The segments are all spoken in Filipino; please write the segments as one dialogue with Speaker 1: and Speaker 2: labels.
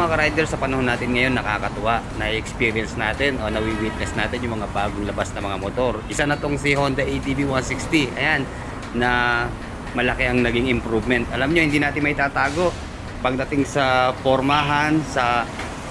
Speaker 1: mga ka-rider, sa panahon natin ngayon, nakakatuwa. Na-experience natin o nawi-witness natin yung mga bagong labas na mga motor. Isa na tong si Honda ADV 160. Ayan, na malaki ang naging improvement. Alam nyo, hindi natin may tatago. Pagdating sa pormahan, sa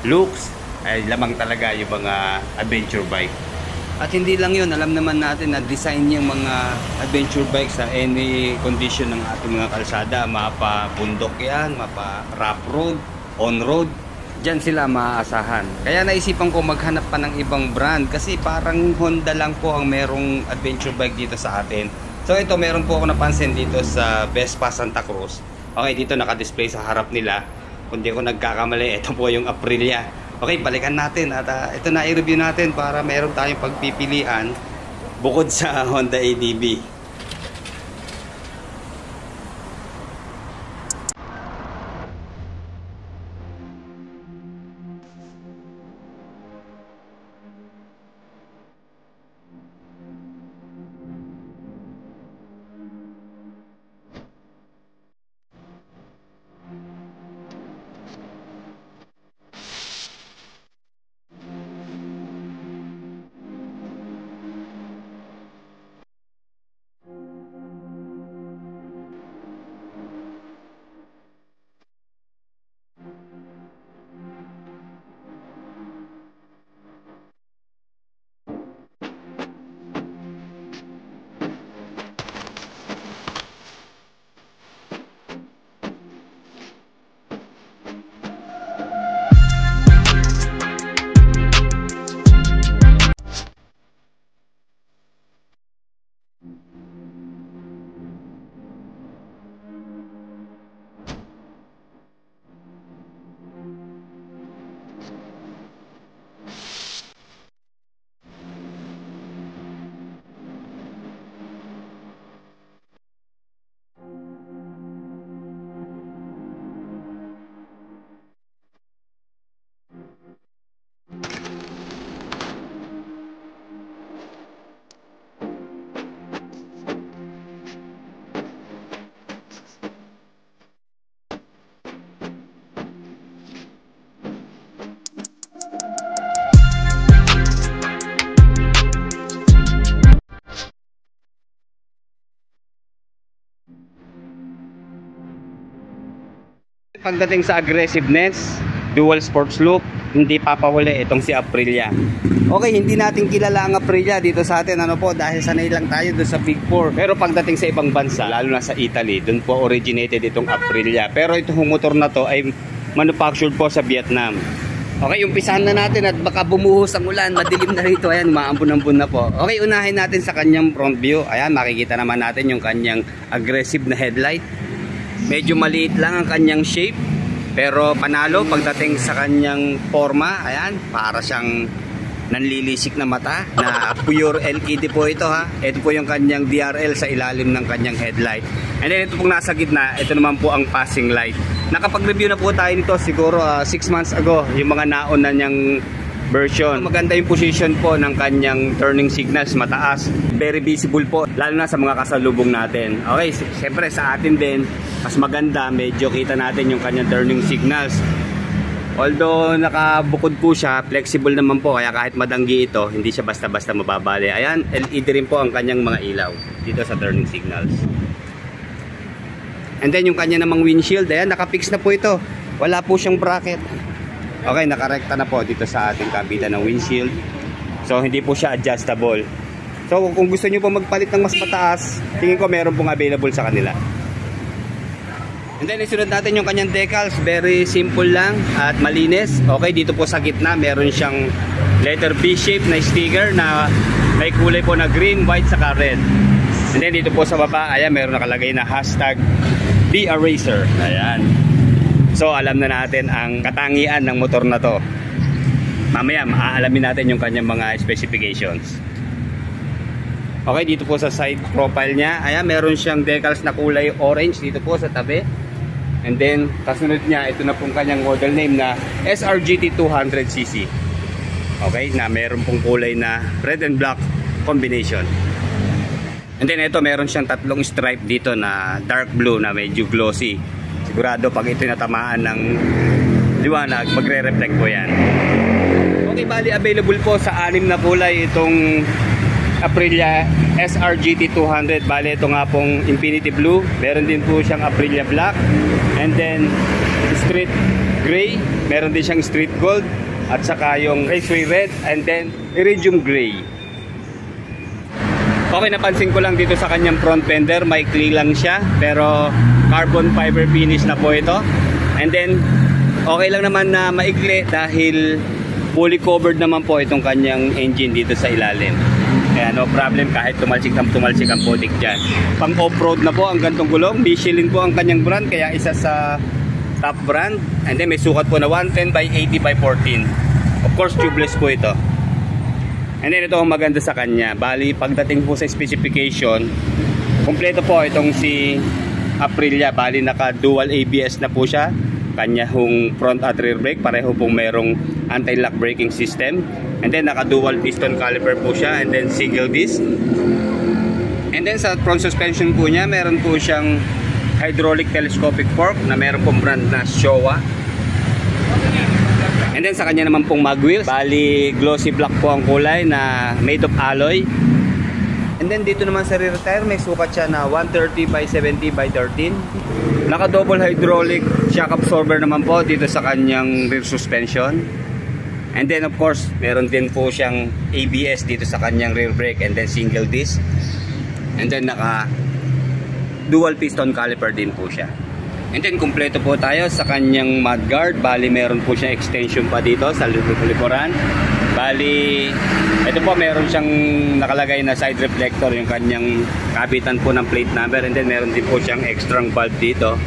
Speaker 1: looks, ay lamang talaga yung mga adventure bike. At hindi lang yun, alam naman natin na design yung mga adventure bike sa any condition ng ating mga kalsada. Mapa bundok yan, mapa rough road, on-road, dyan sila maaasahan. Kaya naisipan ko maghanap pa ng ibang brand kasi parang Honda lang po ang merong adventure bike dito sa atin. So ito, meron po ako napansin dito sa Vespa Santa Cruz. Okay, dito naka-display sa harap nila. Kung di ako nagkakamali, ito po yung Aprilia. Okay, balikan natin at ito na i-review natin para meron tayong pagpipilian bukod sa Honda ADV. Pagdating sa aggressiveness, dual sports loop, hindi papahuli itong si Aprilia. Okay, hindi natin kilala ang Aprilia dito sa atin, ano po, dahil sanay lang tayo doon sa Big 4. Pero pagdating sa ibang bansa, lalo na sa Italy, doon po originated itong Aprilia. Pero itong motor na to ay manufactured po sa Vietnam. Okay, umpisahan na natin at baka bumuhos ang ulan, madilim na rito. Ayan, maambun-ambun na po. Okay, unahin natin sa kanyang front view. Ayan, makikita naman natin yung kanyang aggressive na headlight. Medyo maliit lang ang kanyang shape, pero panalo pagdating sa kanyang forma. Ayan, para siyang nanlilisik na mata, na pure LED po ito ha. Ito po yung kanyang DRL sa ilalim ng kanyang headlight. And then ito pong nasa gitna, ito naman po ang passing light. Nakapag-review na po tayo nito siguro 6 months ago, yung mga naon na niyang version. Maganda yung position po ng kanyang turning signals, mataas, very visible po, lalo na sa mga kasalubong natin. Okay, siyempre sa atin din, mas maganda, medyo kita natin yung kanyang turning signals. Although nakabukod po siya, flexible naman po, kaya kahit madanggi ito, hindi siya basta-basta mababali. Ayan, LED rin po ang kanyang mga ilaw dito sa turning signals. And then yung kanya namang windshield, ayan, nakapix na po ito. Wala po siyang bracket. Okay, nakarekta na po dito sa ating kabita ng windshield. So hindi po siya adjustable. So kung gusto niyo po magpalit ng mas mataas, tingin ko meron pong available sa kanila. And then isunod natin yung kanyang decals, very simple lang at malinis. Okay, dito po sa gitna meron siyang letter B shape na sticker na may kulay po na green, white saka red. And then dito po sa baba, ayan, meron nakalagay na hashtag #BeARacer. Ayan. So alam na natin ang katangian ng motor na to. Mamaya maaalamin natin yung kanyang mga specifications. Okay, dito po sa side profile niya, ayan, meron siyang decals na kulay orange dito po sa tabi. And then kasunod niya, ito na pong kanyang model name na SRGT 200cc. Okay, na meron pong kulay na red and black combination. And then ito, meron siyang tatlong stripe dito na dark blue na medyo glossy. Sigurado pag ito natamaan ng liwanag, magre-reflect po yan. Okay, bali available po sa 6 na kulay itong Aprilia SRGT 200. Bali ito nga pong Infinity Blue. Meron din po siyang Aprilia Black. And then Street Gray. Meron din siyang Street Gold. At saka yung Raceway Red. And then Iridium Gray. Okay, napansin ko lang dito sa kanyang front fender, maikli lang siya, pero carbon fiber finish na po ito. And then okay lang naman na maikli dahil fully covered naman po itong kanyang engine dito sa ilalim. Kaya no problem kahit tumalsik ang putik dyan. Pang off-road na po ang gantong gulong. Michelin po ang kanyang brand, kaya isa sa top brand. And then may sukat po na 110 by 80 by 14. Of course tubeless po ito. And then ito ang maganda sa kanya. Bali pagdating po sa specification, kompleto po itong si Aprilia. Bali naka dual ABS na po siya. Kanya hong front at rear brake, pareho pong merong anti-lock braking system. And then naka dual piston caliper po siya, and then single disc. And then sa front suspension po niya, meron po siyang hydraulic telescopic fork na meron pong brand na Showa. And then sa kanya naman pong mag wheels, bali glossy black po ang kulay na made of alloy. And then dito naman sa rear tire, may sukat siya na 130 by 70 by 13. Naka double hydraulic shock absorber naman po dito sa kanyang rear suspension. And then of course, meron din po siyang ABS dito sa kanyang rear brake, and then single disc. And then naka dual piston caliper din po siya. And then kumpleto po tayo sa kanyang mudguard. Bali meron po siyang extension pa dito sa likuran. Bali ito po, meron siyang nakalagay na side reflector, yung kanyang kabitan po ng plate number. And then meron din po siyang extra bulb dito.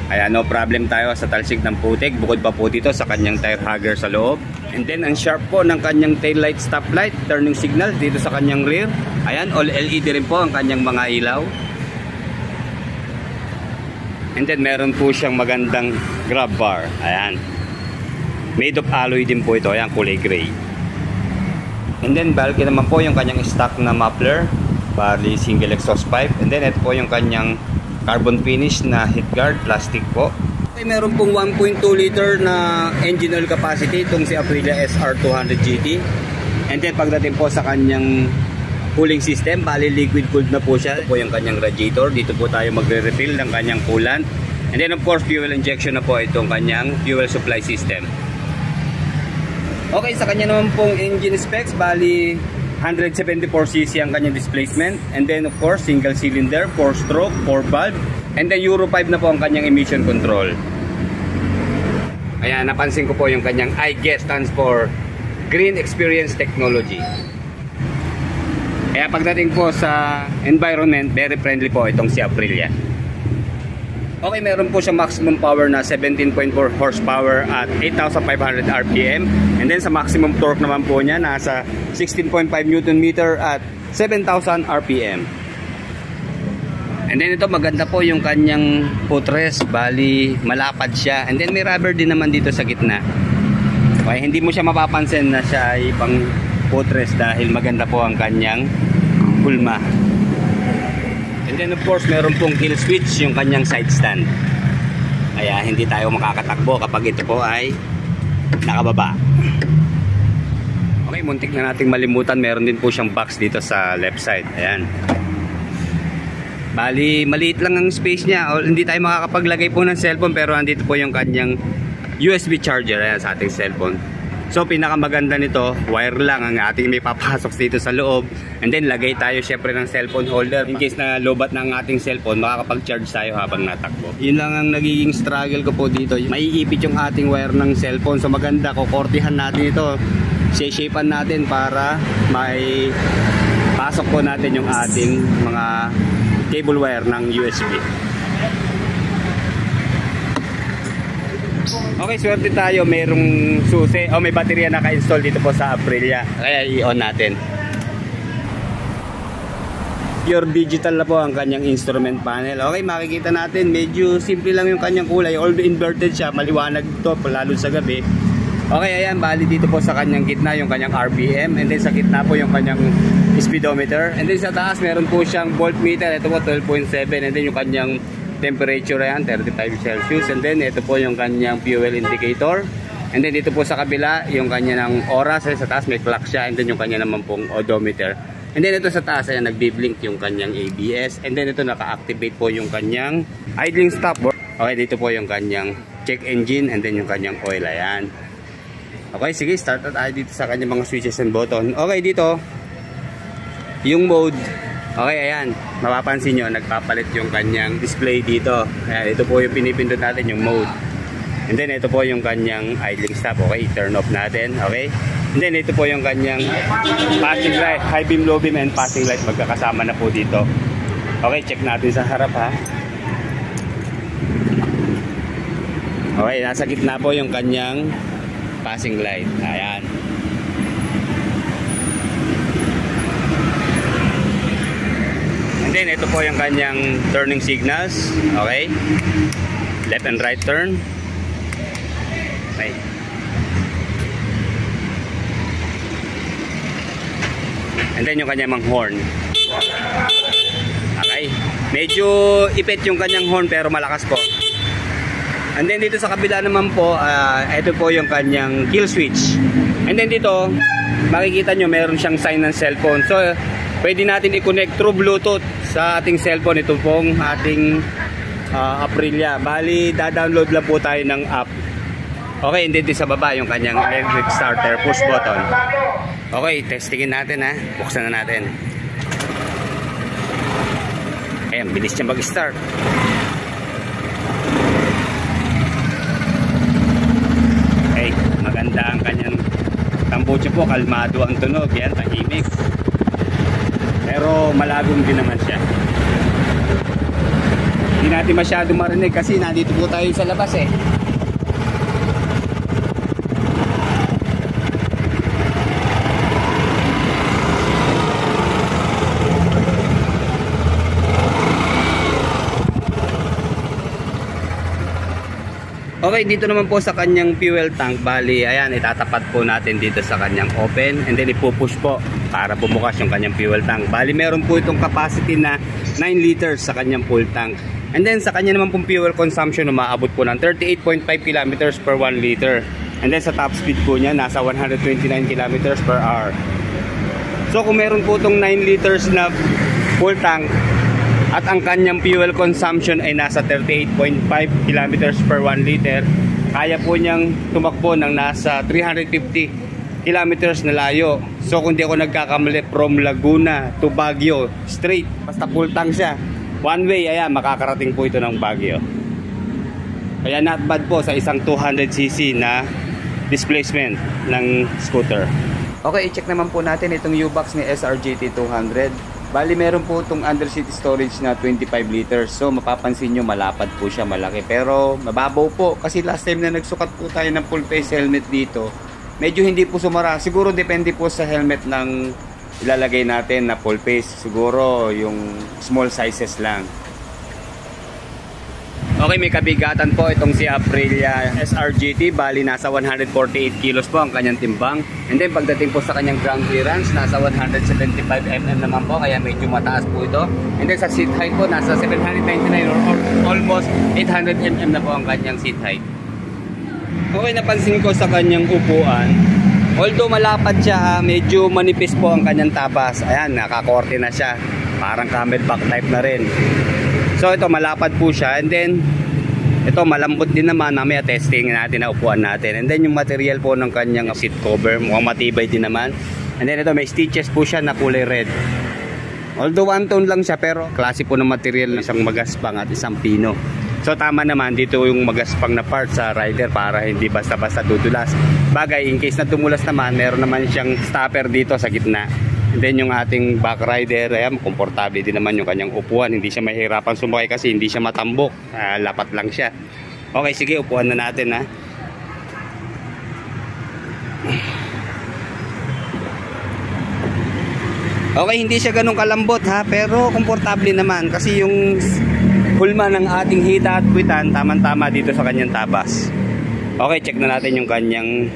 Speaker 1: Kaya no problem tayo sa talsik ng putik. Bukod pa po dito sa kanyang tire hugger sa loob. And then ang sharp po ng kanyang tail light, stop light, turning signal dito sa kanyang rear. Ayan, all LED rin po ang kanyang mga ilaw. And then meron po siyang magandang grab bar. Ayan, made of alloy din po ito. Ayan, kulay gray. And then bulky naman po yung kanyang stock na muffler, bali single exhaust pipe. And then ito po yung kanyang carbon finish na heat guard, plastic po. Okay, meron pong 1.2 liter na engine oil capacity itong si Aprilia SR200 GT. And then pagdating po sa kanyang cooling system, bali liquid cooled na po siya. Ito po yung kanyang radiator. Dito po tayo magre-refill ng kanyang coolant. And then of course fuel injection na po itong kanyang fuel supply system. Okay, sa kanya naman pong engine specs, bali 174cc ang kanyang displacement. And then of course single cylinder, 4 stroke, 4 valve. And then Euro 5 na po ang kanyang emission control. Ayan, napansin ko po yung kanyang IGET, stands for Green Experience Technology. Kaya pagdating po sa environment, very friendly po itong si Aprilia. Okay, meron po siyang maximum power na 17.4 horsepower at 8,500 RPM. And then sa maximum torque naman po niya, nasa 16.5 Newton meter at 7,000 RPM. And then ito, maganda po yung kanyang footrest, bali malapad siya. And then may rubber din naman dito sa gitna. Okay, hindi mo siya mapapansin na siya ay pang footrest dahil maganda po ang kanyang pulma. And then of course meron pong kill switch yung kanyang side stand. Kaya hindi tayo makakatakbo kapag ito po ay nakababa. Okay, muntik na nating malimutan, meron din po siyang box dito sa left side. Ayan. Bali maliit lang ang space niya. Hindi tayo makakapaglagay po ng cellphone, pero andito po yung kanyang USB charger. Ayan, sa ating cellphone. So pinakamaganda nito, wire lang ang ating may papasok dito sa loob. And then lagay tayo syempre ng cellphone holder. In case na lobat na ang ating cellphone, makakapag-charge tayo habang natakbo. Yun lang ang nagiging struggle ko po dito. Maiipit yung ating wire ng cellphone. So maganda, kukortihan natin ito. Shape-shapean natin para may pasok po natin yung ating mga cable wire ng USB. Okay, swerte tayo, mayroong susi o may baterya naka-install dito po sa Aprilia. Kaya i-on natin. Pure digital na po ang kanyang instrument panel. Okay, makikita natin medyo simple lang yung kanyang kulay, although inverted siya, maliwanag ito lalo sa gabi. Okay, ayan, bali dito po sa kanyang gitna yung kanyang RPM, and then sa gitna po yung kanyang speedometer, and then sa taas meron po siyang voltmeter. Ito po 12.7, and then yung kanyang temperature yan, 35 Celsius. And then ito po yung kanyang fuel indicator. And then dito po sa kabila, yung kanya ng oras, sa taas may clock siya. And then yung kanya naman pong odometer. And then ito sa taas, ayan, nagbi-blink yung kanyang ABS. And then ito naka-activate po yung kanyang idling stop. Okay, dito po yung kanyang check engine. And then yung kanyang oil, ayan. Okay, sige, start na tayo dito sa kanyang mga switches and button. Okay, dito, yung mode. Okay, ayan, mapapansin nyo, nagpapalit yung kanyang display dito. Ayan, ito po yung pinipindot natin, yung mode. And then ito po yung kanyang idling stop. Okay, turn off natin. Okay, and then ito po yung kanyang passing light, high beam, low beam, and passing light magkakasama na po dito. Okay, check natin sa harap ha. Okay, nasa gitna po yung kanyang passing light. Ayan. And then ito po yung kanyang turning signals. Okay, left and right turn. Okay. And then yung kanyang mga horn. Okay, medyo ipit yung kanyang horn pero malakas po. And then dito sa kabila naman po, ito po yung kanyang kill switch. And then dito, makikita nyo meron siyang sign ng cellphone. So, pwede natin i-connect through Bluetooth sa ating cellphone. Ito pong ating Aprilia. Bali, da-download lang po tayo ng app. Okay, and then sa baba yung kanyang electric starter push button. Okay, testingin natin ha. Buksan na natin. Ayan, bilis niya mag-start. Okay, maganda ang kanyang tambucho po. Kalmado ang tunog. Yan, tahimik. Pero malagong din naman siya. Hindi natin masyado marinig kasi nandito po tayo sa labas eh. Okay, dito naman po sa kanyang fuel tank, bali, ayan, itatapat po natin dito sa kanyang open and then ipupush po para bumukas yung kanyang fuel tank. Bali, meron po itong capacity na 9 liters sa kanyang full tank. And then sa kanya naman pong fuel consumption, umaabot po ng 38.5 kilometers per 1 liter. And then sa top speed po niya, nasa 129 kilometers per hour. So kung meron po itong 9 liters na full tank, at ang kanyang fuel consumption ay nasa 38.5 kilometers per 1 liter, kaya po niyang tumakbo ng nasa 350 kilometers na layo. So kung di ako nagkakamali, from Laguna to Baguio, straight, basta full tank siya, one way, ayan, makakarating po ito ng Baguio. Kaya not bad po sa isang 200cc na displacement ng scooter. Okay, i-check naman po natin itong U-Box ni SRGT 200. Bali, meron po itong underseat storage na 25 liters. So, mapapansin nyo, malapad po siya, malaki. Pero, mababaw po. Kasi last time na nagsukat po tayo ng full face helmet dito, medyo hindi po sumara. Siguro, depende po sa helmet ng ilalagay natin na full face. Siguro, yung small sizes lang. Okay, may kabigatan po itong si Aprilia SRGT. Bali, nasa 148 kilos po ang kanyang timbang. And then, pagdating po sa kanyang ground clearance, nasa 175 mm naman po. Kaya medyo mataas po ito. And then, sa seat height po, nasa 799 or almost 800 mm na po ang kanyang seat height. Okay, napansin ko sa kanyang upuan. Although malapad siya, medyo manipis po ang kanyang tapas. Ayan, nakakorte na siya. Parang camelback type na rin. So ito, malapad po siya. And then ito, malambot din naman. Mamaya testing natin na upuan natin. And then yung material po ng kanyang seat cover, mukhang matibay din naman. And then ito, may stitches po siya na kulay red. Although one tone lang siya, pero klase po ng material, isang magaspang at isang pino. So tama naman, dito yung magaspang na part sa rider para hindi basta-basta dudulas. Bagay, in case na tumulas naman, meron naman siyang stopper dito sa gitna. And then yung ating back rider, ayan, komportable din naman yung kanyang upuan. Hindi siya mahirapan sumakay kasi hindi siya matambok. Lapat lang siya. Okay, sige, upuan na natin ha. Okay, hindi siya ganun kalambot ha, pero komportable naman kasi yung hulma ng ating hita at puwitan, tamang-tama dito sa kanyang tapas. Okay, check na natin yung kanyang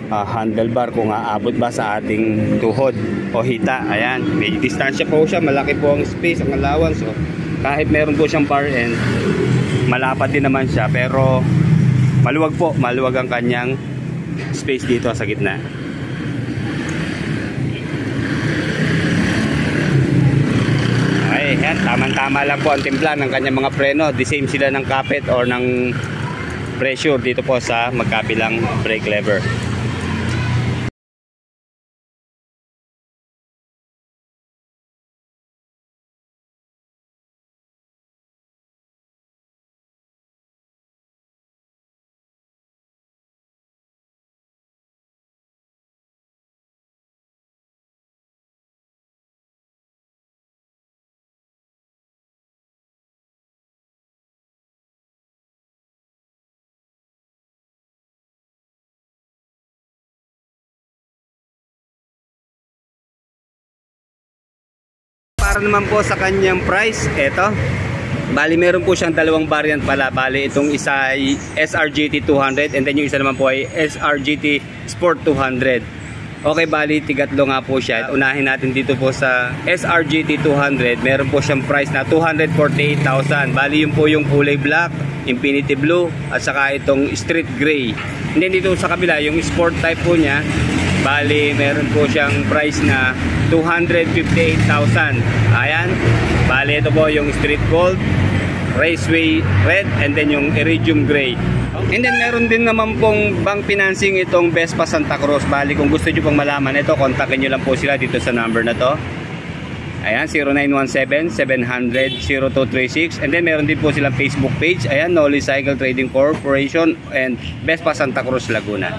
Speaker 1: handlebar kung aabot ba sa ating tuhod o hita. Ayan, may distansya po siya, malaki po ang space, ang allowance. So, Kahit meron po siyang bar end, malapad din naman siya, pero maluwag po, maluwag ang kanyang space dito sa gitna. Okay, yan, tamang-tama lang po ang timpla ng kanyang mga preno. The same sila ng kapit or ng pressure dito po sa magkabilang brake lever. Para naman po sa kanyang price, eto. Bali meron po siyang dalawang variant pala. Bali itong isa ay SRGT 200 and then yung isa naman po ay SRGT Sport 200. Okay, bali tigatlo nga po siya. Unahin natin dito po sa SRGT 200. Meron po siyang price na 248,000. Bali yun po yung kulay black, infinity blue at saka itong street gray. And then dito sa kabila yung sport type po niya, bali meron po siyang price na 258,000. Ayan. Bali ito po yung street gold, raceway red, and then yung iridium gray. And then meron din naman pong bank financing itong Vespa Santa Cruz. Bali kung gusto nyo pong malaman ito, kontakin nyo lang po sila dito sa number na to. Ayan, 0917-700-0236. And then meron din po silang Facebook page. Ayan, Nolly Cycle Trading Corporation and Vespa Santa Cruz Laguna.